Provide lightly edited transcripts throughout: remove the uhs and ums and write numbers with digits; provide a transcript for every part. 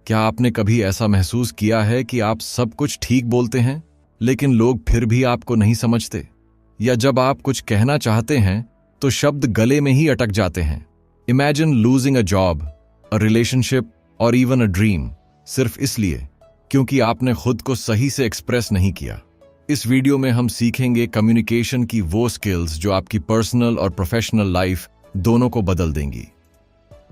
क्या आपने कभी ऐसा महसूस किया है कि आप सब कुछ ठीक बोलते हैं लेकिन लोग फिर भी आपको नहीं समझते? या जब आप कुछ कहना चाहते हैं तो शब्द गले में ही अटक जाते हैं? Imagine losing a job, a relationship और इवन अ ड्रीम, सिर्फ इसलिए क्योंकि आपने खुद को सही से एक्सप्रेस नहीं किया। इस वीडियो में हम सीखेंगे कम्युनिकेशन की वो स्किल्स जो आपकी पर्सनल और प्रोफेशनल लाइफ दोनों को बदल देंगी।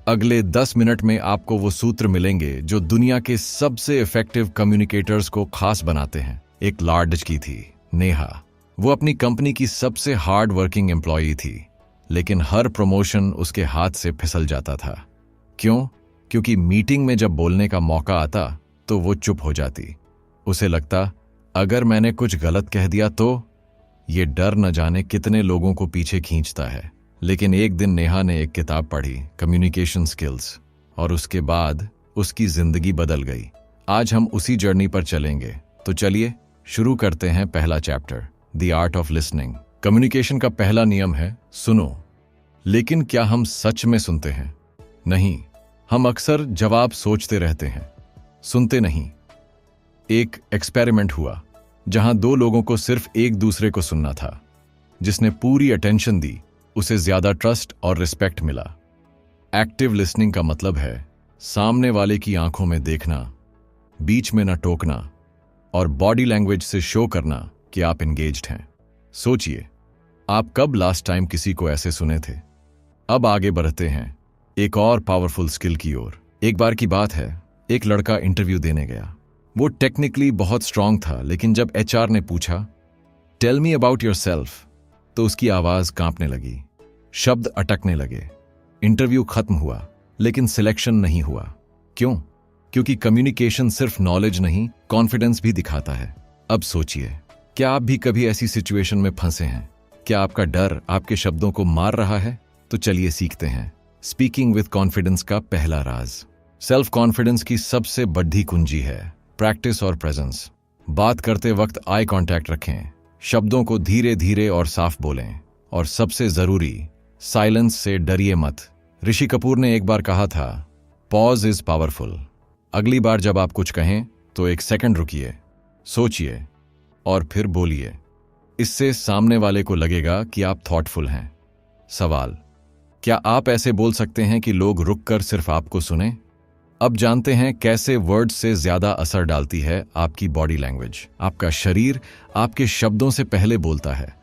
अगले 10 मिनट में आपको वो सूत्र मिलेंगे जो दुनिया के सबसे इफेक्टिव कम्युनिकेटर्स को खास बनाते हैं। एक लार्ज की थी, नेहा। वो अपनी कंपनी की सबसे हार्ड वर्किंग एम्प्लॉई थी, लेकिन हर प्रमोशन उसके हाथ से फिसल जाता था। क्यों? क्योंकि मीटिंग में जब बोलने का मौका आता तो वो चुप हो जाती। उसे लगता, अगर मैंने कुछ गलत कह दिया तो? ये डर न जाने कितने लोगों को पीछे खींचता है। लेकिन एक दिन नेहा ने एक किताब पढ़ी, कम्युनिकेशन स्किल्स, और उसके बाद उसकी जिंदगी बदल गई। आज हम उसी जर्नी पर चलेंगे। तो चलिए शुरू करते हैं पहला chapter, the art of listening. Communication का पहला नियम है सुनो। लेकिन क्या हम सच में सुनते हैं? नहीं, हम अक्सर जवाब सोचते रहते हैं, सुनते नहीं। एक एक्सपेरिमेंट हुआ जहां 2 लोगों को सिर्फ एक दूसरे को सुनना था। जिसने पूरी अटेंशन दी उसे ज्यादा ट्रस्ट और रिस्पेक्ट मिला। एक्टिव लिसनिंग का मतलब है सामने वाले की आंखों में देखना, बीच में न टोकना और बॉडी लैंग्वेज से शो करना कि आप एंगेज्ड हैं। सोचिए, आप कब लास्ट टाइम किसी को ऐसे सुने थे? अब आगे बढ़ते हैं एक और पावरफुल स्किल की ओर। एक बार की बात है, एक लड़का इंटरव्यू देने गया। वो टेक्निकली बहुत स्ट्रांग था, लेकिन जब एचआर ने पूछा, टेल मी अबाउट योरसेल्फ, तो उसकी आवाज कांपने लगी, शब्द अटकने लगे। इंटरव्यू खत्म हुआ, लेकिन सिलेक्शन नहीं हुआ। क्यों? क्योंकि कम्युनिकेशन सिर्फ नॉलेज नहीं, कॉन्फिडेंस भी दिखाता है। अब सोचिए, क्या आप भी कभी ऐसी सिचुएशन में फंसे हैं? क्या आपका डर आपके शब्दों को मार रहा है? तो चलिए सीखते हैं स्पीकिंग विद कॉन्फिडेंस का पहला राज। सेल्फ कॉन्फिडेंस की सबसे बड़ी कुंजी है प्रैक्टिस और प्रेजेंस। बात करते वक्त आई कांटेक्ट रखें, शब्दों को धीरे धीरे और साफ बोलें, और सबसे जरूरी, साइलेंस से डरिए मत। ऋषि कपूर ने एक बार कहा था, पॉज इज पावरफुल। अगली बार जब आप कुछ कहें तो 1 सेकंड रुकिए, सोचिए और फिर बोलिए। इससे सामने वाले को लगेगा कि आप थॉटफुल हैं। सवाल, क्या आप ऐसे बोल सकते हैं कि लोग रुककर सिर्फ आपको सुने? अब जानते हैं कैसे वर्ड्स से ज्यादा असर डालती है आपकी बॉडी लैंग्वेज। आपका शरीर आपके शब्दों से पहले बोलता है।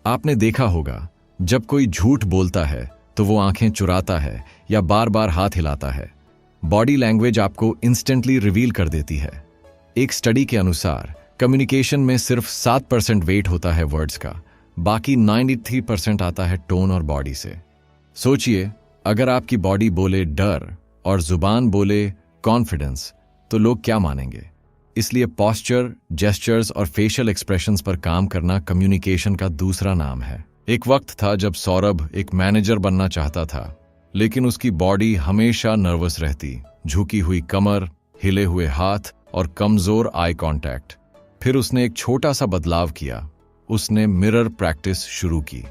आपने देखा होगा, जब कोई झूठ बोलता है तो वो आंखें चुराता है या बार बार हाथ हिलाता है। बॉडी लैंग्वेज आपको इंस्टेंटली रिवील कर देती है। एक स्टडी के अनुसार कम्युनिकेशन में सिर्फ 7% वेट होता है वर्ड्स का, बाकी 93% आता है टोन और बॉडी से। सोचिए, अगर आपकी बॉडी बोले डर और जुबान बोले कॉन्फिडेंस, तो लोग क्या मानेंगे? इसलिए पॉस्चर, जेस्चर्स और फेशियल एक्सप्रेशंस पर काम करना कम्युनिकेशन का दूसरा नाम है। एक वक्त था जब सौरभ एक मैनेजर बनना चाहता था, लेकिन उसकी बॉडी हमेशा नर्वस रहती। झुकी हुई कमर, हिले हुए हाथ और कमजोर आई कांटेक्ट। फिर उसने एक छोटा सा बदलाव किया। उसने मिरर प्रैक्टिस शुरू की।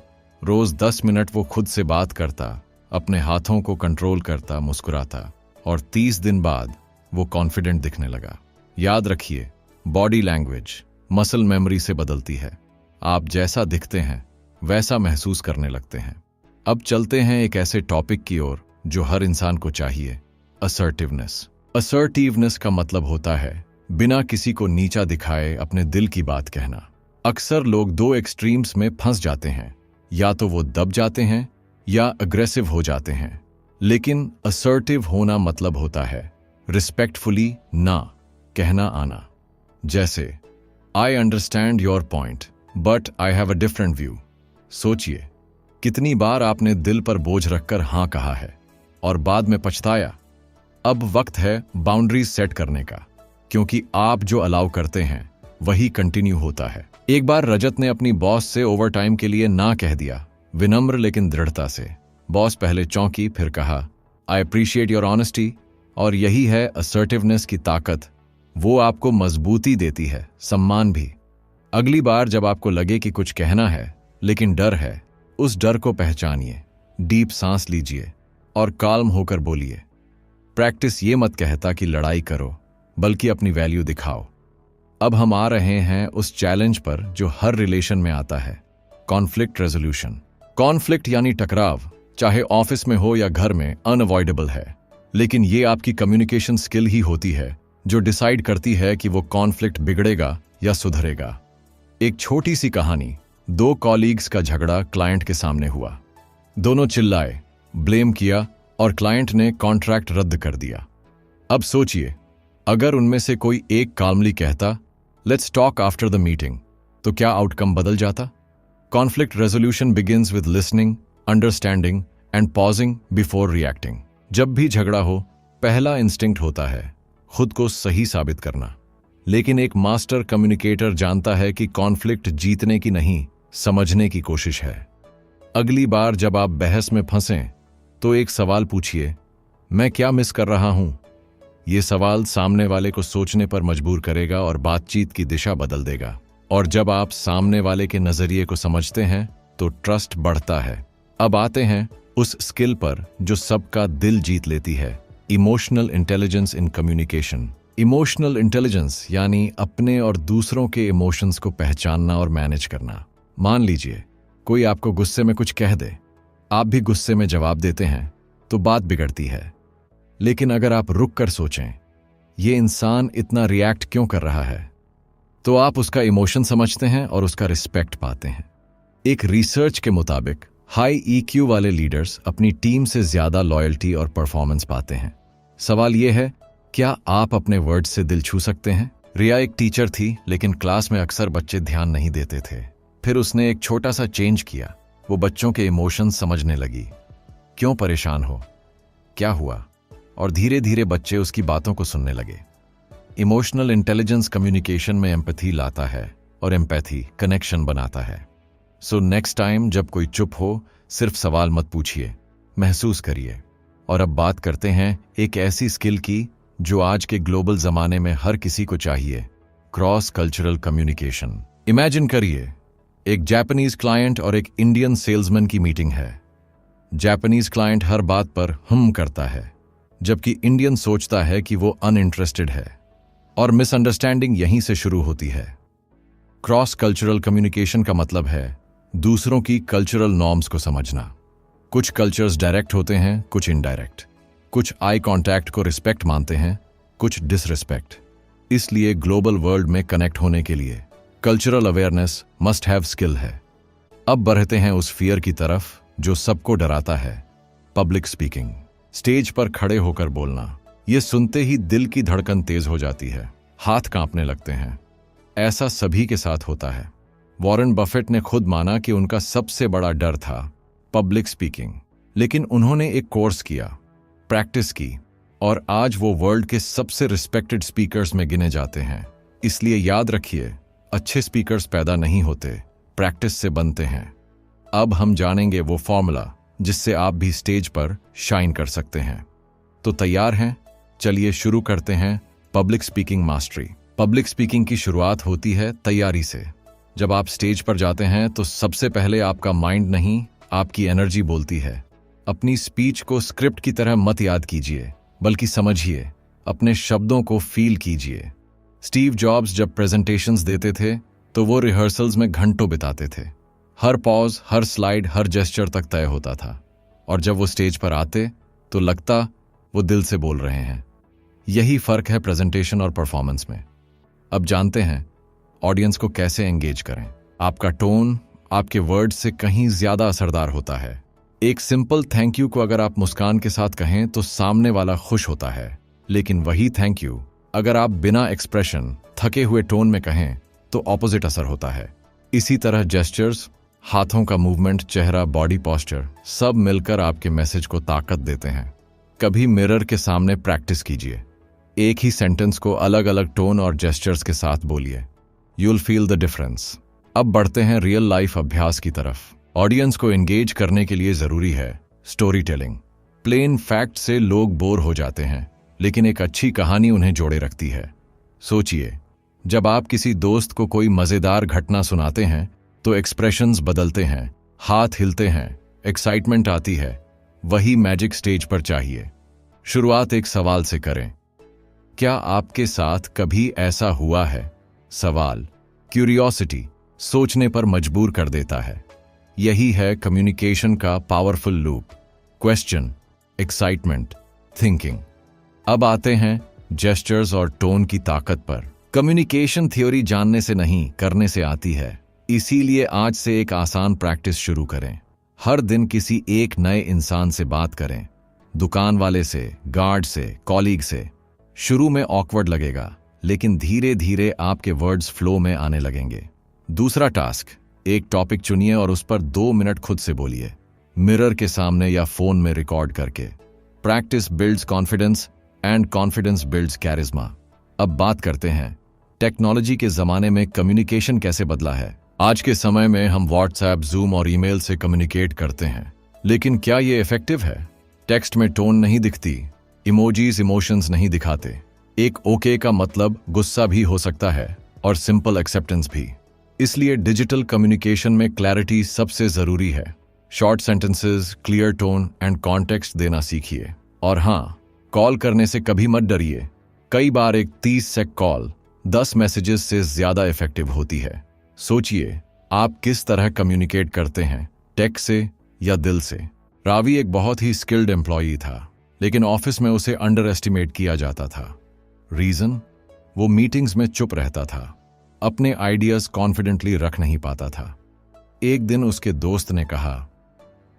रोज 10 मिनट वो खुद से बात करता, अपने हाथों को कंट्रोल करता, मुस्कुराता, और 30 दिन बाद वो कॉन्फिडेंट दिखने लगा। याद रखिए, बॉडी लैंग्वेज मसल मेमोरी से बदलती है। आप जैसा दिखते हैं वैसा महसूस करने लगते हैं। अब चलते हैं एक ऐसे टॉपिक की ओर जो हर इंसान को चाहिए, असर्टिवनेस। असर्टिवनेस का मतलब होता है बिना किसी को नीचा दिखाए अपने दिल की बात कहना। अक्सर लोग 2 एक्सट्रीम्स में फंस जाते हैं, या तो वो दब जाते हैं या अग्रेसिव हो जाते हैं। लेकिन असर्टिव होना मतलब होता है रिस्पेक्टफुली ना कहना आना। जैसे, I understand your point but I have a different view. सोचिए, कितनी बार आपने दिल पर बोझ रखकर हाँ कहा है और बाद में पछताया। अब वक्त है बाउंड्रीज सेट करने का, क्योंकि आप जो अलाउ करते हैं वही कंटिन्यू होता है। एक बार रजत ने अपनी बॉस से ओवरटाइम के लिए ना कह दिया, विनम्र लेकिन दृढ़ता से। बॉस पहले चौंकी, फिर कहा, आई अप्रिशिएट योर ऑनेस्टी। और यही है असर्टिवनेस की ताकत। वो आपको मजबूती देती है, सम्मान भी। अगली बार जब आपको लगे कि कुछ कहना है लेकिन डर है, उस डर को पहचानिए, डीप सांस लीजिए और काल्म होकर बोलिए, प्रैक्टिस ये मत कहता कि लड़ाई करो, बल्कि अपनी वैल्यू दिखाओ। अब हम आ रहे हैं उस चैलेंज पर जो हर रिलेशन में आता है, कॉन्फ्लिक्ट रेजोल्यूशन। कॉन्फ्लिक्ट यानी टकराव, चाहे ऑफिस में हो या घर में, अनअवॉइडेबल है। लेकिन ये आपकी कम्युनिकेशन स्किल ही होती है जो डिसाइड करती है कि वो कॉन्फ्लिक्ट बिगड़ेगा या सुधरेगा। एक छोटी सी कहानी, 2 कॉलीग्स का झगड़ा क्लाइंट के सामने हुआ। दोनों चिल्लाए, ब्लेम किया और क्लाइंट ने कॉन्ट्रैक्ट रद्द कर दिया। अब सोचिए, अगर उनमें से कोई एक काल्मली कहता, let's talk after the meeting, तो क्या आउटकम बदल जाता? Conflict resolution begins with listening, understanding and pausing before reacting. जब भी झगड़ा हो, पहला इंस्टिंक्ट होता है खुद को सही साबित करना। लेकिन एक मास्टर कम्युनिकेटर जानता है कि कॉन्फ्लिक्ट जीतने की नहीं, समझने की कोशिश है। अगली बार जब आप बहस में फंसें तो एक सवाल पूछिए, मैं क्या मिस कर रहा हूं? यह सवाल सामने वाले को सोचने पर मजबूर करेगा और बातचीत की दिशा बदल देगा। और जब आप सामने वाले के नजरिए को समझते हैं तो ट्रस्ट बढ़ता है। अब आते हैं उस स्किल पर जो सबका दिल जीत लेती है, emotional intelligence in communication. Emotional intelligence यानी अपने और दूसरों के इमोशंस को पहचानना और मैनेज करना। मान लीजिए कोई आपको गुस्से में कुछ कह दे, आप भी गुस्से में जवाब देते हैं तो बात बिगड़ती है। लेकिन अगर आप रुक कर सोचें, ये इंसान इतना रिएक्ट क्यों कर रहा है, तो आप उसका इमोशन समझते हैं और उसका रिस्पेक्ट पाते हैं। एक रिसर्च के मुताबिक हाई ईक्यू वाले लीडर्स अपनी टीम से ज्यादा लॉयल्टी और परफॉर्मेंस पाते हैं। सवाल यह है, क्या आप अपने वर्ड से दिल छू सकते हैं? रिया एक टीचर थी, लेकिन क्लास में अक्सर बच्चे ध्यान नहीं देते थे। फिर उसने एक छोटा सा चेंज किया। वो बच्चों के इमोशंस समझने लगी, क्यों परेशान हो, क्या हुआ, और धीरे धीरे बच्चे उसकी बातों को सुनने लगे। इमोशनल इंटेलिजेंस कम्युनिकेशन में एम्पैथी लाता है और एम्पैथी कनेक्शन बनाता है। सो नेक्स्ट टाइम जब कोई चुप हो, सिर्फ सवाल मत पूछिए, महसूस करिए। और अब बात करते हैं एक ऐसी स्किल की जो आज के ग्लोबल जमाने में हर किसी को चाहिए, क्रॉस कल्चरल कम्युनिकेशन। इमेजिन करिए, एक जापानीज क्लाइंट और एक इंडियन सेल्समैन की मीटिंग है। जापानीज क्लाइंट हर बात पर करता है, जबकि इंडियन सोचता है कि वो अनइंटरेस्टेड है, और मिसअंडरस्टैंडिंग यहीं से शुरू होती है। क्रॉस कल्चरल कम्युनिकेशन का मतलब है दूसरों की कल्चरल नॉर्म्स को समझना। कुछ कल्चर्स डायरेक्ट होते हैं, कुछ इनडायरेक्ट। कुछ आई कांटेक्ट को रिस्पेक्ट मानते हैं, कुछ डिसरिस्पेक्ट। इसलिए ग्लोबल वर्ल्ड में कनेक्ट होने के लिए cultural awareness must have skill है। अब बढ़ते हैं उस फियर की तरफ जो सबको डराता है, पब्लिक स्पीकिंग। स्टेज पर खड़े होकर बोलना। ये सुनते ही दिल की धड़कन तेज हो जाती है, हाथ कांपने लगते हैं। ऐसा सभी के साथ होता है। वॉरेन बफेट ने खुद माना कि उनका सबसे बड़ा डर था पब्लिक स्पीकिंग, लेकिन उन्होंने एक कोर्स किया, प्रैक्टिस की, और आज वो वर्ल्ड के सबसे रिस्पेक्टेड स्पीकर्स में गिने जाते हैं। इसलिए याद रखिए, अच्छे स्पीकर्स पैदा नहीं होते, प्रैक्टिस से बनते हैं। अब हम जानेंगे वो फॉर्मूला जिससे आप भी स्टेज पर शाइन कर सकते हैं। तो तैयार हैं? चलिए शुरू करते हैं public speaking mastery. Public speaking की शुरुआत होती है तैयारी से। जब आप स्टेज पर जाते हैं तो सबसे पहले आपका माइंड नहीं, आपकी एनर्जी बोलती है। अपनी स्पीच को स्क्रिप्ट की तरह मत याद कीजिए, बल्कि समझिए, अपने शब्दों को फील कीजिए। स्टीव जॉब्स जब प्रेजेंटेशंस देते थे तो वो रिहर्सल्स में घंटों बिताते थे। हर पॉज, हर स्लाइड, हर जेस्चर तक तय होता था, और जब वो स्टेज पर आते तो लगता वो दिल से बोल रहे हैं। यही फर्क है प्रेजेंटेशन और परफॉर्मेंस में। अब जानते हैं ऑडियंस को कैसे एंगेज करें। आपका टोन आपके वर्ड से कहीं ज्यादा असरदार होता है। एक सिंपल थैंक यू को अगर आप मुस्कान के साथ कहें तो सामने वाला खुश होता है, लेकिन वही थैंक यू अगर आप बिना एक्सप्रेशन, थके हुए टोन में कहें तो ऑपोजिट असर होता है। इसी तरह जेस्चर्स, हाथों का मूवमेंट, चेहरा, बॉडी पोस्चर सब मिलकर आपके मैसेज को ताकत देते हैं। कभी मिरर के सामने प्रैक्टिस कीजिए। एक ही सेंटेंस को अलग अलग टोन और जेस्चर्स के साथ बोलिए। You'll feel the difference. अब बढ़ते हैं रियल लाइफ अभ्यास की तरफ। ऑडियंस को एंगेज करने के लिए जरूरी है स्टोरी टेलिंग। प्लेन फैक्ट से लोग बोर हो जाते हैं, लेकिन एक अच्छी कहानी उन्हें जोड़े रखती है। सोचिए, जब आप किसी दोस्त को कोई मजेदार घटना सुनाते हैं तो एक्सप्रेशंस बदलते हैं, हाथ हिलते हैं, एक्साइटमेंट आती है। वही मैजिक स्टेज पर चाहिए। शुरुआत एक सवाल से करें। क्या आपके साथ कभी ऐसा हुआ है? सवाल क्यूरियोसिटी सोचने पर मजबूर कर देता है। यही है कम्युनिकेशन का powerful loop. Question, excitement, thinking. अब आते हैं जेस्चर्स और टोन की ताकत पर। कम्युनिकेशन थ्योरी जानने से नहीं, करने से आती है। इसीलिए आज से एक आसान प्रैक्टिस शुरू करें। हर दिन किसी एक नए इंसान से बात करें। दुकान वाले से, गार्ड से, कॉलीग से। शुरू में ऑकवर्ड लगेगा, लेकिन धीरे धीरे आपके वर्ड्स फ्लो में आने लगेंगे। दूसरा टास्क, एक टॉपिक चुनिए और उस पर 2 मिनट खुद से बोलिए, मिरर के सामने या फोन में रिकॉर्ड करके। Practice builds confidence and confidence builds charisma. अब बात करते हैं टेक्नोलॉजी के जमाने में कम्युनिकेशन कैसे बदला है। आज के समय में हम व्हाट्सएप, जूम और ईमेल से कम्युनिकेट करते हैं, लेकिन क्या ये इफेक्टिव है? टेक्स्ट में टोन नहीं दिखती, इमोजीज इमोशंस नहीं दिखाते। एक ओके का मतलब गुस्सा भी हो सकता है और सिंपल एक्सेप्टेंस भी। इसलिए डिजिटल कम्युनिकेशन में क्लैरिटी सबसे जरूरी है। Short sentences, clear tone and context देना सीखिए। और हाँ, कॉल करने से कभी मत डरिए। कई बार एक 30 सेकंड कॉल 10 मैसेजेस से ज्यादा इफेक्टिव होती है। सोचिए, आप किस तरह कम्युनिकेट करते हैं, टेक्स्ट से या दिल से? रावी एक बहुत ही स्किल्ड एम्प्लॉई था, लेकिन ऑफिस में उसे अंडर एस्टिमेट किया जाता था। रीजन? वो मीटिंग्स में चुप रहता था, अपने आइडियाज कॉन्फिडेंटली रख नहीं पाता था। एक दिन उसके दोस्त ने कहा,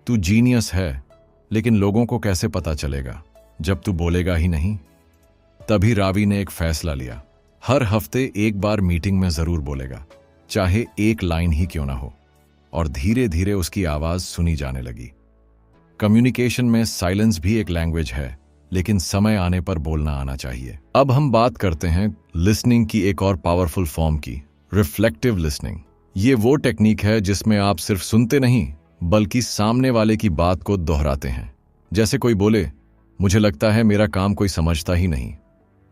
तू जीनियस है, लेकिन लोगों को कैसे पता चलेगा जब तू बोलेगा ही नहीं? तभी रावी ने एक फैसला लिया, हर हफ्ते एक बार मीटिंग में जरूर बोलेगा, चाहे एक लाइन ही क्यों ना हो। और धीरे धीरे उसकी आवाज सुनी जाने लगी। कम्युनिकेशन में साइलेंस भी एक लैंग्वेज है, लेकिन समय आने पर बोलना आना चाहिए। अब हम बात करते हैं लिसनिंग की एक और पावरफुल फॉर्म की, रिफ्लेक्टिव लिसनिंग। ये वो टेक्निक है जिसमें आप सिर्फ सुनते नहीं, बल्कि सामने वाले की बात को दोहराते हैं। जैसे कोई बोले, मुझे लगता है मेरा काम कोई समझता ही नहीं।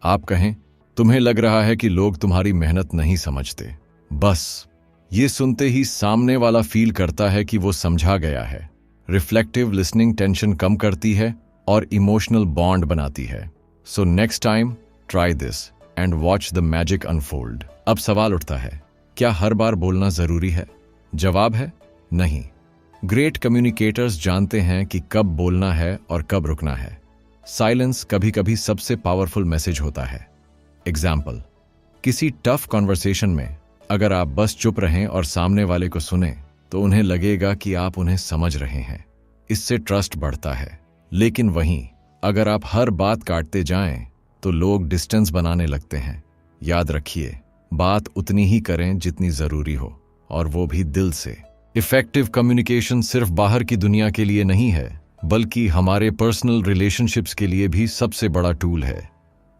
आप कहें, तुम्हें लग रहा है कि लोग तुम्हारी मेहनत नहीं समझते। बस ये सुनते ही सामने वाला फील करता है कि वो समझा गया है। रिफ्लेक्टिव लिसनिंग टेंशन कम करती है और इमोशनल बॉन्ड बनाती है। So next time try this and watch the magic unfold. अब सवाल उठता है, क्या हर बार बोलना जरूरी है? जवाब है नहीं। ग्रेट कम्युनिकेटर्स जानते हैं कि कब बोलना है और कब रुकना है। साइलेंस कभी कभी सबसे पावरफुल मैसेज होता है। एग्जाम्पल, किसी टफ कॉन्वर्सेशन में अगर आप बस चुप रहें और सामने वाले को सुने, तो उन्हें लगेगा कि आप उन्हें समझ रहे हैं। इससे ट्रस्ट बढ़ता है। लेकिन वहीं अगर आप हर बात काटते जाएं, तो लोग डिस्टेंस बनाने लगते हैं। याद रखिए, बात उतनी ही करें जितनी जरूरी हो, और वो भी दिल से। इफेक्टिव कम्युनिकेशन सिर्फ बाहर की दुनिया के लिए नहीं है, बल्कि हमारे पर्सनल रिलेशनशिप्स के लिए भी सबसे बड़ा टूल है।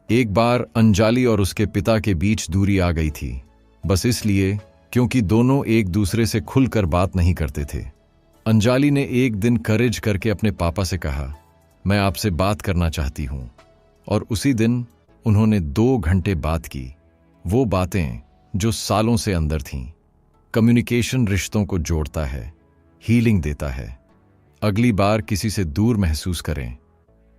एक बार अंजलि और उसके पिता के बीच दूरी आ गई थी, बस इसलिए क्योंकि दोनों एक दूसरे से खुलकर बात नहीं करते थे। अंजलि ने एक दिन करेज करके अपने पापा से कहा, मैं आपसे बात करना चाहती हूं। और उसी दिन उन्होंने 2 घंटे बात की, वो बातें जो सालों से अंदर थीं। कम्युनिकेशन रिश्तों को जोड़ता है, हीलिंग देता है। अगली बार किसी से दूर महसूस करें,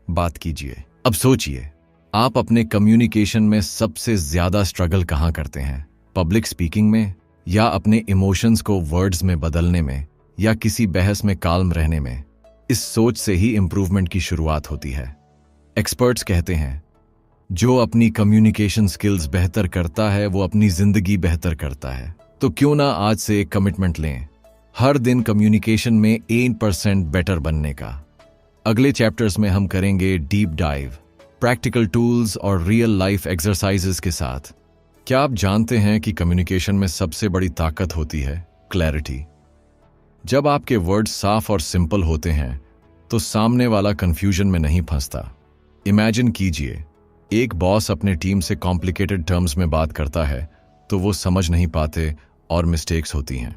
बात कीजिए। अब सोचिए, आप अपने कम्युनिकेशन में सबसे ज्यादा स्ट्रगल कहां करते हैं? पब्लिक स्पीकिंग में, या अपने इमोशंस को वर्ड्स में बदलने में, या किसी बहस में काल्म रहने में? इस सोच से ही इंप्रूवमेंट की शुरुआत होती है। एक्सपर्ट्स कहते हैं, जो अपनी कम्युनिकेशन स्किल्स बेहतर करता है, वो अपनी जिंदगी बेहतर करता है। तो क्यों ना आज से एक कमिटमेंट लें, हर दिन कम्युनिकेशन में 1% बेटर बनने का। अगले चैप्टर्स में हम करेंगे डीप डाइव, प्रैक्टिकल टूल्स और रियल लाइफ एक्सरसाइजेस के साथ। क्या आप जानते हैं कि कम्युनिकेशन में सबसे बड़ी ताकत होती है क्लैरिटी? जब आपके वर्ड्स साफ और सिंपल होते हैं, तो सामने वाला कंफ्यूजन में नहीं फंसता। इमेजिन कीजिए, एक बॉस अपने टीम से कॉम्प्लिकेटेड टर्म्स में बात करता है, तो वो समझ नहीं पाते और मिस्टेक्स होती हैं।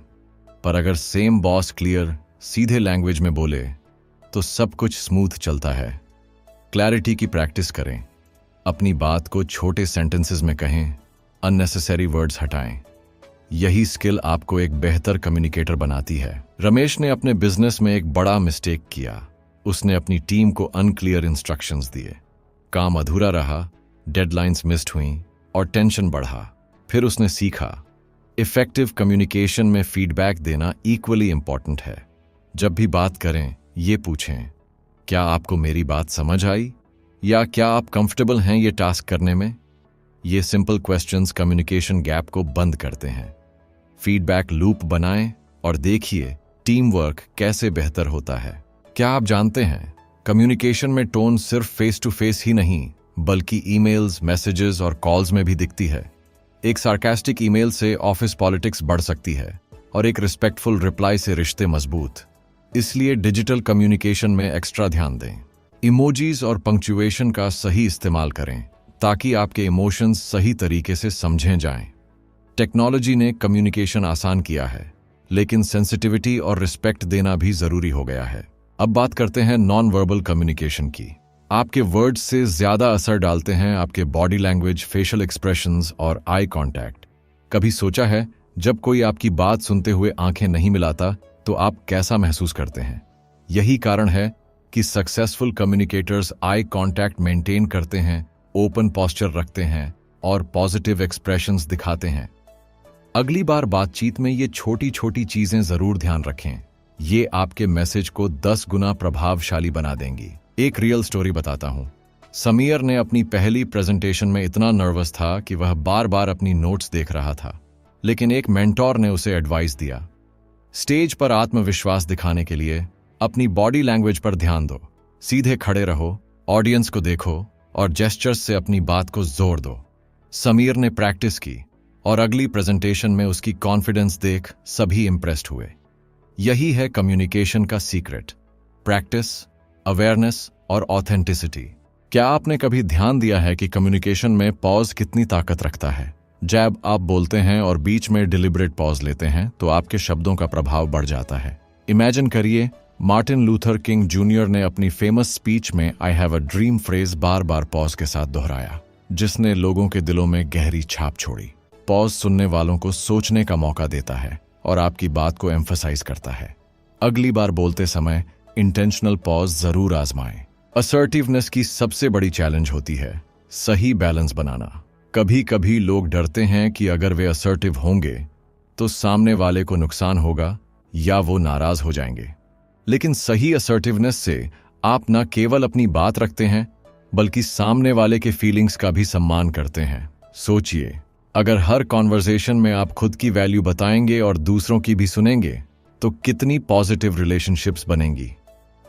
पर अगर सेम बॉस क्लियर, सीधे लैंग्वेज में बोले, तो सब कुछ स्मूथ चलता है। क्लैरिटी की प्रैक्टिस करें, अपनी बात को छोटे सेंटेंसेस में कहें, अननेसेसरी वर्ड्स हटाएं। यही स्किल आपको एक बेहतर कम्युनिकेटर बनाती है। रमेश ने अपने बिजनेस में एक बड़ा मिस्टेक किया। उसने अपनी टीम को अनक्लियर इंस्ट्रक्शंस दिए। काम अधूरा रहा, डेडलाइंस मिस्ड हुई और टेंशन बढ़ा। फिर उसने सीखा, इफेक्टिव कम्युनिकेशन में फीडबैक देना इक्वली इंपॉर्टेंट है। जब भी बात करें, ये पूछें, क्या आपको मेरी बात समझ आई, या क्या आप कंफर्टेबल हैं ये टास्क करने में। ये सिंपल क्वेश्चंस कम्युनिकेशन गैप को बंद करते हैं। फीडबैक लूप बनाएं और देखिए टीम वर्क कैसे बेहतर होता है। क्या आप जानते हैं, कम्युनिकेशन में टोन सिर्फ फेस टू फेस ही नहीं, बल्कि ईमेल्स, मैसेजेस और कॉल्स में भी दिखती है। एक सार्कास्टिक ईमेल से ऑफिस पॉलिटिक्स बढ़ सकती है और एक रिस्पेक्टफुल रिप्लाई से रिश्ते मजबूत। इसलिए डिजिटल कम्युनिकेशन में एक्स्ट्रा ध्यान दें। इमोजीज और पंक्चुएशन का सही इस्तेमाल करें ताकि आपके इमोशंस सही तरीके से समझे जाएं। टेक्नोलॉजी ने कम्युनिकेशन आसान किया है, लेकिन सेंसिटिविटी और रिस्पेक्ट देना भी जरूरी हो गया है। अब बात करते हैं नॉन वर्बल कम्युनिकेशन की। आपके वर्ड्स से ज्यादा असर डालते हैं आपके बॉडी लैंग्वेज, फेशियल एक्सप्रेशंस और आई कांटेक्ट। कभी सोचा है, जब कोई आपकी बात सुनते हुए आंखें नहीं मिलाता तो आप कैसा महसूस करते हैं? यही कारण है कि successful communicators eye contact maintain करते हैं, ओपन पोस्चर रखते हैं और पॉजिटिव एक्सप्रेशंस दिखाते हैं। अगली बार बातचीत में ये छोटी छोटी चीजें जरूर ध्यान रखें। ये आपके मैसेज को 10 गुना प्रभावशाली बना देंगी। एक रियल स्टोरी बताता हूं। समीर ने अपनी पहली प्रेजेंटेशन में इतना नर्वस था कि वह बार बार अपनी नोट्स देख रहा था, लेकिन एक मेंटोर ने उसे एडवाइस दिया, स्टेज पर आत्मविश्वास दिखाने के लिए अपनी बॉडी लैंग्वेज पर ध्यान दो, सीधे खड़े रहो, ऑडियंस को देखो और जेस्चर्स से अपनी बात को जोर दो। समीर ने प्रैक्टिस की और अगली प्रेजेंटेशन में उसकी कॉन्फिडेंस देख सभी इंप्रेस्ड हुए। यही है कम्युनिकेशन का सीक्रेट, प्रैक्टिस, अवेयरनेस और ऑथेंटिसिटी। क्या आपने कभी ध्यान दिया है कि कम्युनिकेशन में पॉज कितनी ताकत रखता है? जब आप बोलते हैं और बीच में डिलिबरेट पॉज लेते हैं तो आपके शब्दों का प्रभाव बढ़ जाता है। इमेजिन करिए, मार्टिन लूथर किंग जूनियर ने अपनी फेमस स्पीच में I have a dream phrase bar bar pause के साथ दोहराया, जिसने लोगों के दिलों में गहरी छाप छोड़ी। पॉज सुनने वालों को सोचने का मौका देता है और आपकी बात को एम्फसाइज करता है। अगली बार बोलते समय इंटेंशनल पॉज जरूर आजमाएं। असर्टिवनेस की सबसे बड़ी चैलेंज होती है सही बैलेंस बनाना। कभी कभी लोग डरते हैं कि अगर वे असर्टिव होंगे तो सामने वाले को नुकसान होगा या वो नाराज हो जाएंगे। लेकिन सही असर्टिवनेस से आप न केवल अपनी बात रखते हैं, बल्कि सामने वाले के फीलिंग्स का भी सम्मान करते हैं। सोचिए, अगर हर कॉन्वर्सेशन में आप खुद की वैल्यू बताएंगे और दूसरों की भी सुनेंगे तो कितनी पॉजिटिव रिलेशनशिप्स बनेंगी।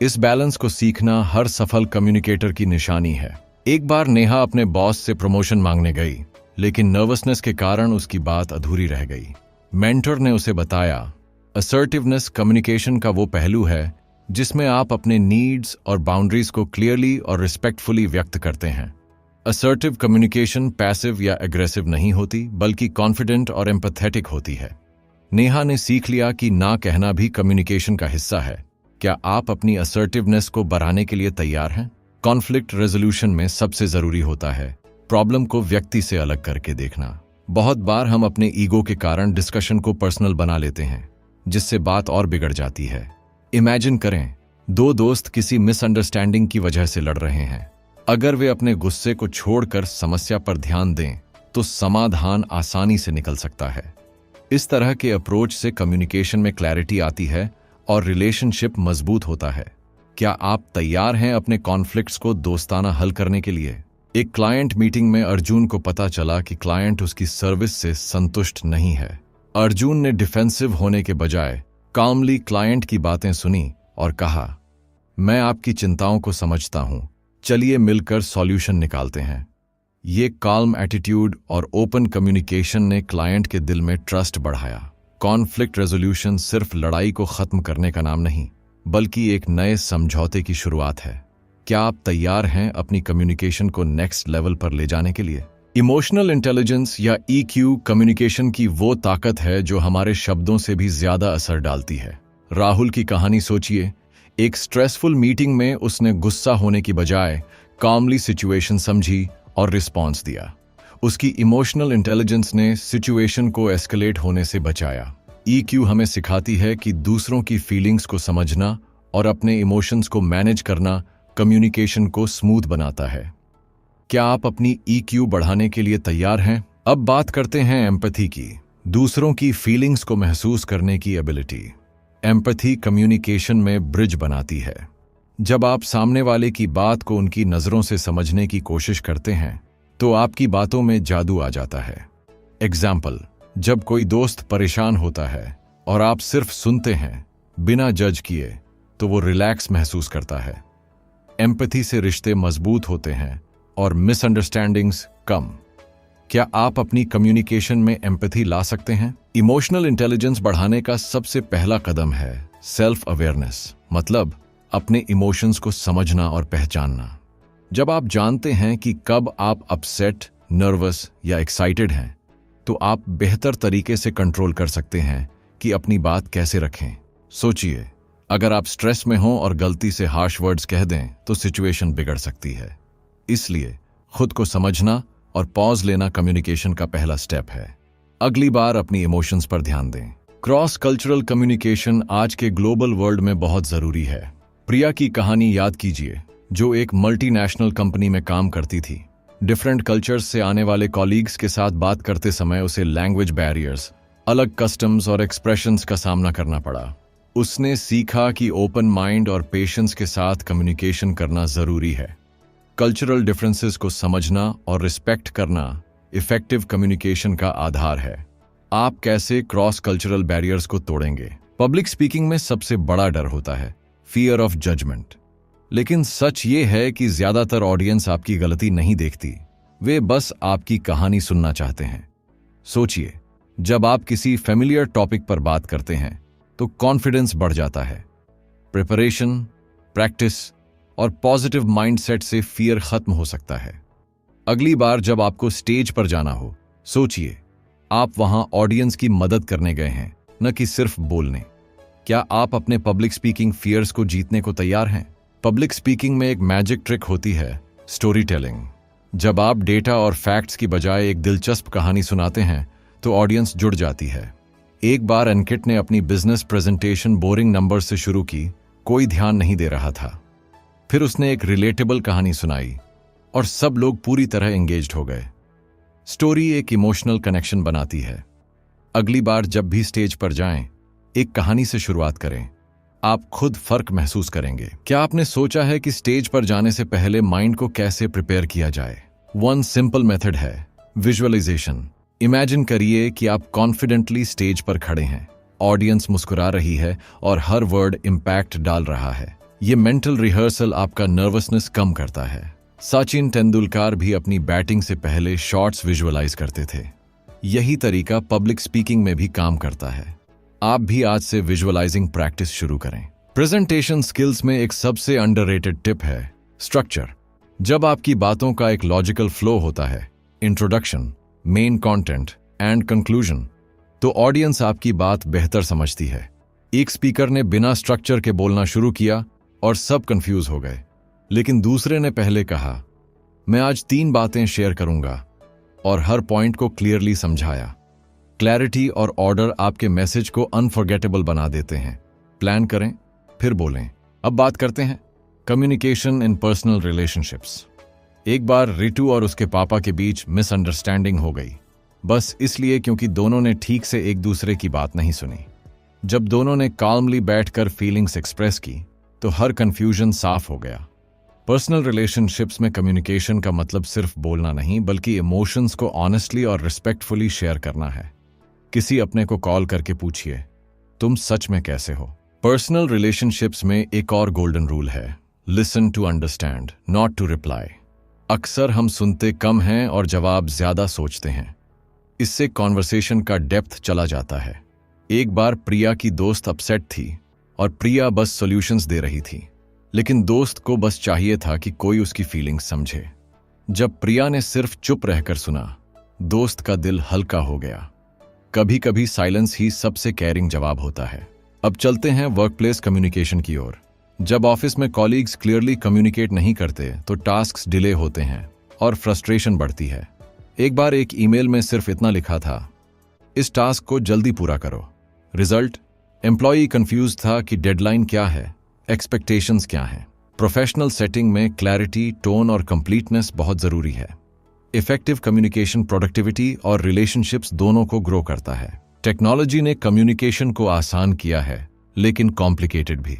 इस बैलेंस को सीखना हर सफल कम्युनिकेटर की निशानी है। एक बार नेहा अपने बॉस से प्रमोशन मांगने गई, लेकिन नर्वसनेस के कारण उसकी बात अधूरी रह गई। मेंटर ने उसे बताया, असर्टिवनेस कम्युनिकेशन का वो पहलू है जिसमें आप अपने नीड्स और बाउंड्रीज को क्लियरली और रिस्पेक्टफुली व्यक्त करते हैं। असर्टिव कम्युनिकेशन पैसिव या एग्रेसिव नहीं होती, बल्कि कॉन्फिडेंट और एम्पैथेटिक होती है। नेहा ने सीख लिया कि ना कहना भी कम्युनिकेशन का हिस्सा है। क्या आप अपनी असर्टिवनेस को बढ़ाने के लिए तैयार हैं? कॉन्फ्लिक्ट रेजोल्यूशन में सबसे जरूरी होता है प्रॉब्लम को व्यक्ति से अलग करके देखना। बहुत बार हम अपने ईगो के कारण डिस्कशन को पर्सनल बना लेते हैं, जिससे बात और बिगड़ जाती है। इमेजिन करें, 2 दोस्त किसी मिसअंडरस्टैंडिंग की वजह से लड़ रहे हैं। अगर वे अपने गुस्से को छोड़कर समस्या पर ध्यान दें तो समाधान आसानी से निकल सकता है। इस तरह के अप्रोच से कम्युनिकेशन में क्लैरिटी आती है और रिलेशनशिप मजबूत होता है। क्या आप तैयार हैं अपने कॉन्फ्लिक्ट्स को दोस्ताना हल करने के लिए? एक क्लाइंट मीटिंग में अर्जुन को पता चला कि क्लाइंट उसकी सर्विस से संतुष्ट नहीं है। अर्जुन ने डिफेंसिव होने के बजाय कामली क्लाइंट की बातें सुनी और कहा, मैं आपकी चिंताओं को समझता हूं, चलिए मिलकर सॉल्यूशन निकालते हैं। ये काल्म एटीट्यूड और ओपन कम्युनिकेशन ने क्लाइंट के दिल में ट्रस्ट बढ़ाया। कॉन्फ्लिक्ट रेजोल्यूशन सिर्फ लड़ाई को खत्म करने का नाम नहीं, बल्कि एक नए समझौते की शुरुआत है। क्या आप तैयार हैं अपनी कम्युनिकेशन को नेक्स्ट लेवल पर ले जाने के लिए? इमोशनल इंटेलिजेंस या EQ कम्युनिकेशन की वो ताकत है जो हमारे शब्दों से भी ज्यादा असर डालती है। राहुल की कहानी सोचिए। एक स्ट्रेसफुल मीटिंग में उसने गुस्सा होने की बजाय कामली सिचुएशन समझी और रिस्पॉन्स दिया। उसकी इमोशनल इंटेलिजेंस ने सिचुएशन को एस्केलेट होने से बचाया। EQ हमें सिखाती है कि दूसरों की फीलिंग्स को समझना और अपने इमोशंस को मैनेज करना कम्युनिकेशन को स्मूथ बनाता है। क्या आप अपनी EQ बढ़ाने के लिए तैयार हैं? अब बात करते हैं एम्पैथी की, दूसरों की फीलिंग्स को महसूस करने की एबिलिटी। एम्पैथी कम्युनिकेशन में ब्रिज बनाती है। जब आप सामने वाले की बात को उनकी नज़रों से समझने की कोशिश करते हैं तो आपकी बातों में जादू आ जाता है। एग्जाम्पल, जब कोई दोस्त परेशान होता है और आप सिर्फ सुनते हैं बिना जज किए तो वो रिलैक्स महसूस करता है। एम्पैथी से रिश्ते मजबूत होते हैं और मिसअंडरस्टैंडिंग्स कम। क्या आप अपनी कम्युनिकेशन में एम्पैथी ला सकते हैं? इमोशनल इंटेलिजेंस बढ़ाने का सबसे पहला कदम है सेल्फ अवेयरनेस, मतलब अपने इमोशंस को समझना और पहचानना। जब आप जानते हैं कि कब आप अपसेट, नर्वस या एक्साइटेड हैं, तो आप बेहतर तरीके से कंट्रोल कर सकते हैं कि अपनी बात कैसे रखें। सोचिए, अगर आप स्ट्रेस में हों और गलती से हार्श वर्ड्स कह दें तो सिचुएशन बिगड़ सकती है। इसलिए खुद को समझना और पॉज लेना कम्युनिकेशन का पहला स्टेप है। अगली बार अपनी इमोशंस पर ध्यान दें। क्रॉस कल्चरल कम्युनिकेशन आज के ग्लोबल वर्ल्ड में बहुत जरूरी है। प्रिया की कहानी याद कीजिए, जो एक मल्टीनेशनल कंपनी में काम करती थी। डिफरेंट कल्चर्स से आने वाले कॉलीग्स के साथ बात करते समय उसे लैंग्वेज बैरियर्स, अलग कस्टम्स और एक्सप्रेशंस का सामना करना पड़ा। उसने सीखा कि ओपन माइंड और पेशेंस के साथ कम्युनिकेशन करना जरूरी है। कल्चरल डिफरेंसेस को समझना और रिस्पेक्ट करना इफेक्टिव कम्युनिकेशन का आधार है। आप कैसे क्रॉस कल्चरल बैरियर्स को तोड़ेंगे? पब्लिक स्पीकिंग में सबसे बड़ा डर होता है फियर ऑफ जजमेंट। लेकिन सच ये है कि ज्यादातर ऑडियंस आपकी गलती नहीं देखती, वे बस आपकी कहानी सुनना चाहते हैं। सोचिए, जब आप किसी फेमिलियर टॉपिक पर बात करते हैं तो कॉन्फिडेंस बढ़ जाता है। प्रिपरेशन, प्रैक्टिस और पॉजिटिव माइंडसेट से फियर खत्म हो सकता है। अगली बार जब आपको स्टेज पर जाना हो, सोचिए आप वहां ऑडियंस की मदद करने गए हैं, न कि सिर्फ बोलने। क्या आप अपने पब्लिक स्पीकिंग फियर्स को जीतने को तैयार हैं? पब्लिक स्पीकिंग में एक मैजिक ट्रिक होती है, स्टोरी टेलिंग। जब आप डेटा और फैक्ट्स की बजाय एक दिलचस्प कहानी सुनाते हैं तो ऑडियंस जुड़ जाती है। एक बार अंकित ने अपनी बिजनेस प्रेजेंटेशन बोरिंग नंबर से शुरू की, कोई ध्यान नहीं दे रहा था। फिर उसने एक रिलेटेबल कहानी सुनाई और सब लोग पूरी तरह एंगेज्ड हो गए। स्टोरी एक इमोशनल कनेक्शन बनाती है। अगली बार जब भी स्टेज पर जाएं, एक कहानी से शुरुआत करें। आप खुद फर्क महसूस करेंगे। क्या आपने सोचा है कि स्टेज पर जाने से पहले माइंड को कैसे प्रिपेयर किया जाए? वन सिंपल मेथड है विजुअलाइजेशन। इमेजिन करिए कि आप कॉन्फिडेंटली स्टेज पर खड़े हैं, ऑडियंस मुस्कुरा रही है और हर वर्ड इम्पैक्ट डाल रहा है। ये मेंटल रिहर्सल आपका नर्वसनेस कम करता है। सचिन तेंदुलकर भी अपनी बैटिंग से पहले शॉट्स विजुअलाइज करते थे। यही तरीका पब्लिक स्पीकिंग में भी काम करता है। आप भी आज से विजुअलाइजिंग प्रैक्टिस शुरू करें। प्रेजेंटेशन स्किल्स में एक सबसे अंडररेटेड टिप है स्ट्रक्चर। जब आपकी बातों का एक लॉजिकल फ्लो होता है, introduction, main content and conclusion, तो ऑडियंस आपकी बात बेहतर समझती है। एक स्पीकर ने बिना स्ट्रक्चर के बोलना शुरू किया और सब कंफ्यूज हो गए, लेकिन दूसरे ने पहले कहा, मैं आज 3 बातें शेयर करूंगा, और हर पॉइंट को क्लियरली समझाया। क्लैरिटी और ऑर्डर आपके मैसेज को अनफॉरगेटेबल बना देते हैं। प्लान करें, फिर बोलें। अब बात करते हैं कम्युनिकेशन इन पर्सनल रिलेशनशिप्स। एक बार रितु और उसके पापा के बीच मिसअंडरस्टैंडिंग हो गई, बस इसलिए क्योंकि दोनों ने ठीक से एक दूसरे की बात नहीं सुनी। जब दोनों ने काल्मली बैठकर फीलिंग्स एक्सप्रेस की तो हर कंफ्यूजन साफ हो गया। पर्सनल रिलेशनशिप्स में कम्युनिकेशन का मतलब सिर्फ बोलना नहीं, बल्कि इमोशंस को ऑनेस्टली और रिस्पेक्टफुली शेयर करना है। किसी अपने को कॉल करके पूछिए, तुम सच में कैसे हो? पर्सनल रिलेशनशिप्स में एक और गोल्डन रूल है, listen to understand, not to reply. अक्सर हम सुनते कम हैं और जवाब ज्यादा सोचते हैं। इससे कॉन्वर्सेशन का डेप्थ चला जाता है। एक बार प्रिया की दोस्त अपसेट थी और प्रिया बस सॉल्यूशंस दे रही थी, लेकिन दोस्त को बस चाहिए था कि कोई उसकी फीलिंग्स समझे। जब प्रिया ने सिर्फ चुप रहकर सुना, दोस्त का दिल हल्का हो गया। कभी कभी साइलेंस ही सबसे केयरिंग जवाब होता है। अब चलते हैं वर्कप्लेस कम्युनिकेशन की ओर। जब ऑफिस में कॉलीग्स क्लियरली कम्युनिकेट नहीं करते तो टास्क्स डिले होते हैं और फ्रस्ट्रेशन बढ़ती है। एक बार एक ईमेल में सिर्फ इतना लिखा था, इस टास्क को जल्दी पूरा करो। रिजल्ट, एम्प्लॉई कंफ्यूज था कि डेडलाइन क्या है, एक्सपेक्टेशंस क्या हैं। प्रोफेशनल सेटिंग में क्लैरिटी, टोन और कंप्लीटनेस बहुत जरूरी है। इफेक्टिव कम्युनिकेशन प्रोडक्टिविटी और रिलेशनशिप्स दोनों को ग्रो करता है। टेक्नोलॉजी ने कम्युनिकेशन को आसान किया है, लेकिन कॉम्प्लिकेटेड भी।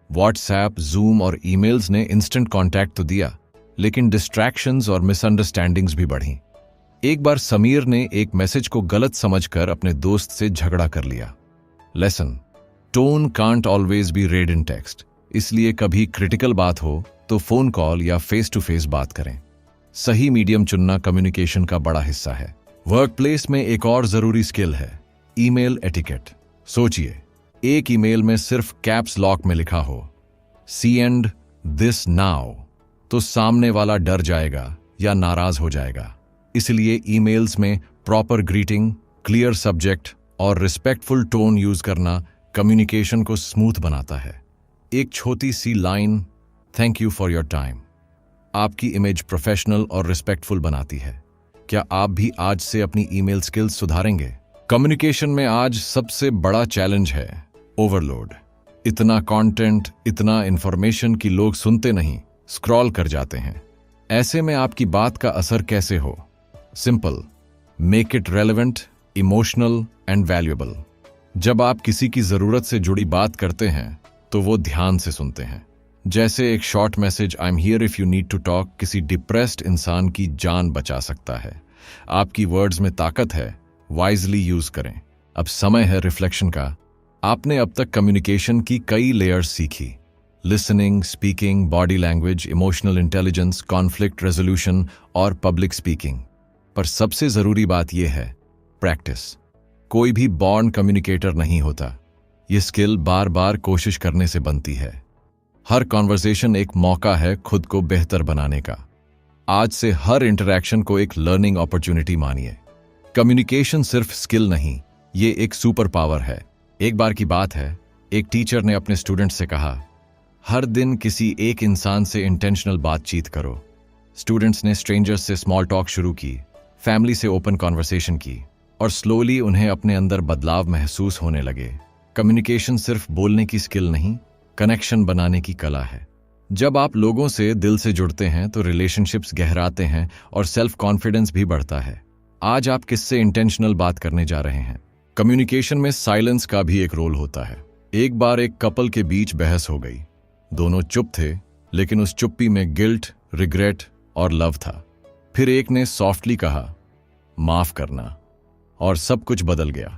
व्हाट्सएप, जूम और ईमेल्स ने इंस्टेंट कॉन्टैक्ट तो दिया, लेकिन डिस्ट्रैक्शंस और मिसअंडरस्टैंडिंग्स भी बढ़ी। एक बार समीर ने एक मैसेज को गलत समझकर अपने दोस्त से झगड़ा कर लिया। Lesson: tone can't always be red in text, इसलिए कभी क्रिटिकल बात हो तो फोन कॉल या फेस टू फेस बात करें। सही मीडियम चुनना कम्युनिकेशन का बड़ा हिस्सा है। वर्कप्लेस में एक और जरूरी स्किल है ईमेल एटिकेट। सोचिए, एक ईमेल में सिर्फ कैप्स लॉक में लिखा हो सेंड दिस नाउ, तो सामने वाला डर जाएगा या नाराज हो जाएगा। इसलिए ईमेल्स में प्रॉपर ग्रीटिंग, क्लियर सब्जेक्ट और रिस्पेक्टफुल टोन यूज करना कम्युनिकेशन को स्मूथ बनाता है। एक छोटी सी line, thank you for your time, आपकी इमेज प्रोफेशनल और रिस्पेक्टफुल बनाती है। क्या आप भी आज से अपनी ईमेल स्किल्स सुधारेंगे? कम्युनिकेशन में आज सबसे बड़ा चैलेंज है ओवरलोड। इतना कंटेंट, इतना इंफॉर्मेशन कि लोग सुनते नहीं, स्क्रॉल कर जाते हैं। ऐसे में आपकी बात का असर कैसे हो? Simple: make it relevant, emotional and valuable. जब आप किसी की जरूरत से जुड़ी बात करते हैं तो वो ध्यान से सुनते हैं। जैसे एक short message, I am here if you need to talk, किसी डिप्रेस्ड इंसान की जान बचा सकता है। आपकी वर्ड्स में ताकत है, वाइजली यूज करें। अब समय है रिफ्लेक्शन का। आपने अब तक कम्युनिकेशन की कई लेयर्स सीखी: listening, speaking, body language, emotional intelligence, conflict resolution और पब्लिक स्पीकिंग। पर सबसे जरूरी बात यह है प्रैक्टिस। कोई भी बॉर्न कम्युनिकेटर नहीं होता। यह स्किल बार बार कोशिश करने से बनती है। हर कॉन्वर्सेशन एक मौका है खुद को बेहतर बनाने का। आज से हर इंटरैक्शन को एक लर्निंग अपॉर्चुनिटी मानिए। कम्युनिकेशन सिर्फ स्किल नहीं, ये एक सुपर पावर है। एक बार की बात है, एक टीचर ने अपने स्टूडेंट से कहा, हर दिन किसी एक इंसान से इंटेंशनल बातचीत करो। स्टूडेंट्स ने स्ट्रेंजर्स से स्मॉल टॉक शुरू की, फैमिली से ओपन कॉन्वर्सेशन की, और स्लोली उन्हें अपने अंदर बदलाव महसूस होने लगे। कम्युनिकेशन सिर्फ बोलने की स्किल नहीं, कनेक्शन बनाने की कला है। जब आप लोगों से दिल से जुड़ते हैं तो रिलेशनशिप्स गहराते हैं और सेल्फ कॉन्फिडेंस भी बढ़ता है। आज आप किससे इंटेंशनल बात करने जा रहे हैं? कम्युनिकेशन में साइलेंस का भी एक रोल होता है। एक बार एक कपल के बीच बहस हो गई। दोनों चुप थे, लेकिन उस चुप्पी में गिल्ट, रिग्रेट और लव था। फिर एक ने सॉफ्टली कहा, माफ करना, और सब कुछ बदल गया।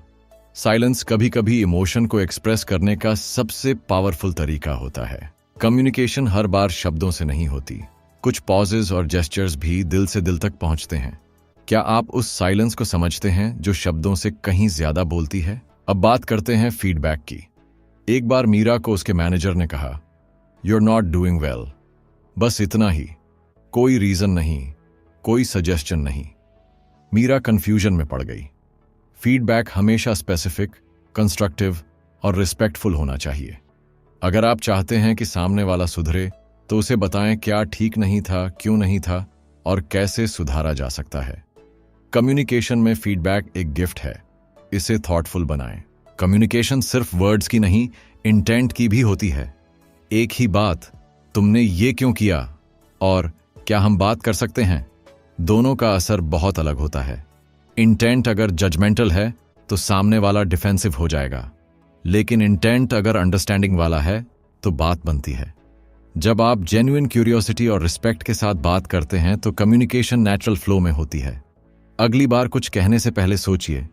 साइलेंस कभी कभी इमोशन को एक्सप्रेस करने का सबसे पावरफुल तरीका होता है। कम्युनिकेशन हर बार शब्दों से नहीं होती। कुछ पॉजेज और जेस्चर्स भी दिल से दिल तक पहुंचते हैं। क्या आप उस साइलेंस को समझते हैं जो शब्दों से कहीं ज्यादा बोलती है? अब बात करते हैं फीडबैक की। एक बार मीरा को उसके मैनेजर ने कहा, you are not doing well. बस इतना ही, कोई रीजन नहीं, कोई सजेशन नहीं। मीरा कंफ्यूजन में पड़ गई। फीडबैक हमेशा स्पेसिफिक, कंस्ट्रक्टिव और रिस्पेक्टफुल होना चाहिए। अगर आप चाहते हैं कि सामने वाला सुधरे, तो उसे बताएं क्या ठीक नहीं था, क्यों नहीं था और कैसे सुधारा जा सकता है। कम्युनिकेशन में फीडबैक एक गिफ्ट है, इसे थॉटफुल बनाएं। कम्युनिकेशन सिर्फ वर्ड्स की नहीं, इंटेंट की भी होती है। एक ही बात, तुमने ये क्यों किया और क्या हम बात कर सकते हैं, दोनों का असर बहुत अलग होता है। इंटेंट अगर जजमेंटल है तो सामने वाला डिफेंसिव हो जाएगा, लेकिन इंटेंट अगर अंडरस्टैंडिंग वाला है तो बात बनती है। जब आप जेन्युइन क्यूरियोसिटी और रिस्पेक्ट के साथ बात करते हैं तो कम्युनिकेशन नेचुरल फ्लो में होती है। अगली बार कुछ कहने से पहले सोचिए,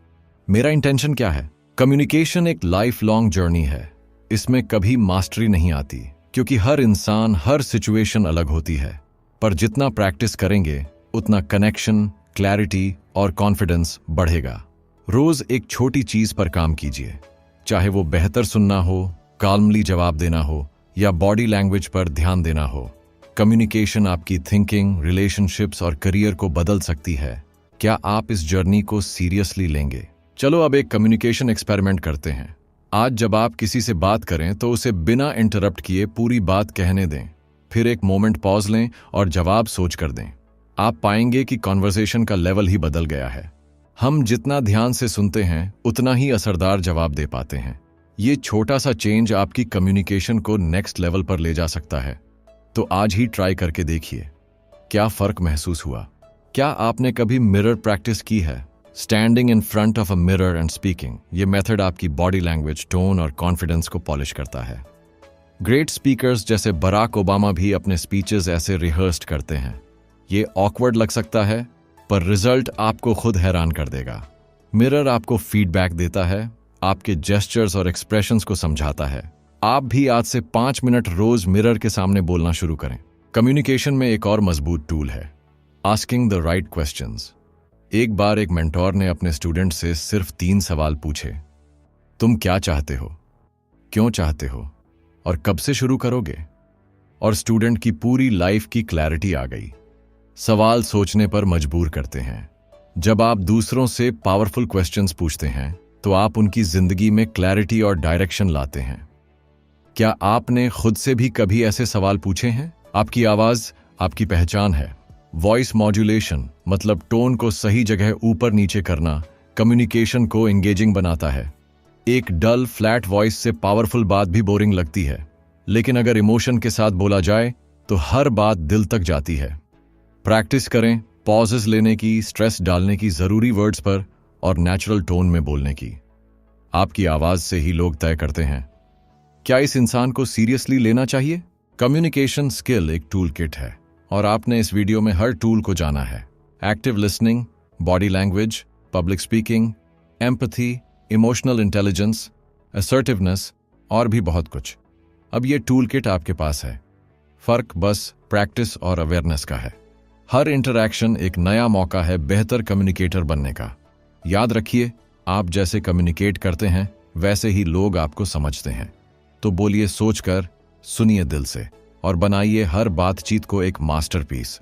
मेरा इंटेंशन क्या है? कम्युनिकेशन एक लाइफ लॉन्ग जर्नी है। इसमें कभी मास्टरी नहीं आती, क्योंकि हर इंसान, हर सिचुएशन अलग होती है। पर जितना प्रैक्टिस करेंगे उतना कनेक्शन, क्लैरिटी और कॉन्फिडेंस बढ़ेगा। रोज एक छोटी चीज पर काम कीजिए, चाहे वो बेहतर सुनना हो, काल्मली जवाब देना हो या बॉडी लैंग्वेज पर ध्यान देना हो। कम्युनिकेशन आपकी थिंकिंग, रिलेशनशिप्स और करियर को बदल सकती है। क्या आप इस जर्नी को सीरियसली लेंगे? चलो अब एक कम्युनिकेशन एक्सपेरिमेंट करते हैं। आज जब आप किसी से बात करें तो उसे बिना इंटरप्ट किए पूरी बात कहने दें। फिर एक मोमेंट पॉज लें और जवाब सोच कर दें। आप पाएंगे कि कॉन्वर्सेशन का लेवल ही बदल गया है। हम जितना ध्यान से सुनते हैं उतना ही असरदार जवाब दे पाते हैं। ये छोटा सा चेंज आपकी कम्युनिकेशन को नेक्स्ट लेवल पर ले जा सकता है। तो आज ही ट्राई करके देखिए, क्या फर्क महसूस हुआ। क्या आपने कभी मिरर प्रैक्टिस की है? Standing in front of a mirror and speaking. ये मेथड आपकी बॉडी लैंग्वेज, टोन और कॉन्फिडेंस को पॉलिश करता है। ग्रेट स्पीकर्स जैसे बराक ओबामा भी अपने स्पीचेस ऐसे रिहर्स्ड करते हैं। ये ऑकवर्ड लग सकता है, पर रिजल्ट आपको खुद हैरान कर देगा। मिरर आपको फीडबैक देता है, आपके जेस्चर्स और एक्सप्रेशंस को समझाता है। आप भी आज से 5 मिनट रोज मिरर के सामने बोलना शुरू करें। कम्युनिकेशन में एक और मजबूत टूल है, आस्किंग द राइट क्वेश्चंस। एक बार एक मेंटोर ने अपने स्टूडेंट से सिर्फ 3 सवाल पूछे। तुम क्या चाहते हो, क्यों चाहते हो और कब से शुरू करोगे? और स्टूडेंट की पूरी लाइफ की क्लैरिटी आ गई। सवाल सोचने पर मजबूर करते हैं। जब आप दूसरों से पावरफुल क्वेश्चंस पूछते हैं तो आप उनकी जिंदगी में क्लैरिटी और डायरेक्शन लाते हैं। क्या आपने खुद से भी कभी ऐसे सवाल पूछे हैं? आपकी आवाज आपकी पहचान है। वॉइस मॉड्यूलेशन मतलब टोन को सही जगह ऊपर नीचे करना कम्युनिकेशन को एंगेजिंग बनाता है। एक डल फ्लैट वॉइस से पावरफुल बात भी बोरिंग लगती है, लेकिन अगर इमोशन के साथ बोला जाए तो हर बात दिल तक जाती है। प्रैक्टिस करें पॉजेस लेने की, स्ट्रेस डालने की, जरूरी वर्ड्स पर और नेचुरल टोन में बोलने की। आपकी आवाज से ही लोग तय करते हैं क्या इस इंसान को सीरियसली लेना चाहिए। कम्युनिकेशन स्किल एक टूल किट है और आपने इस वीडियो में हर टूल को जाना है। Active listening, body language, public speaking, empathy, emotional intelligence, assertiveness और भी बहुत कुछ। अब ये टूल किट आपके पास है। फर्क बस प्रैक्टिस और अवेयरनेस का है। हर इंटरैक्शन एक नया मौका है बेहतर कम्युनिकेटर बनने का। याद रखिए, आप जैसे कम्युनिकेट करते हैं वैसे ही लोग आपको समझते हैं। तो बोलिए सोचकर, सुनिए दिल से और बनाइए हर बातचीत को एक मास्टरपीस।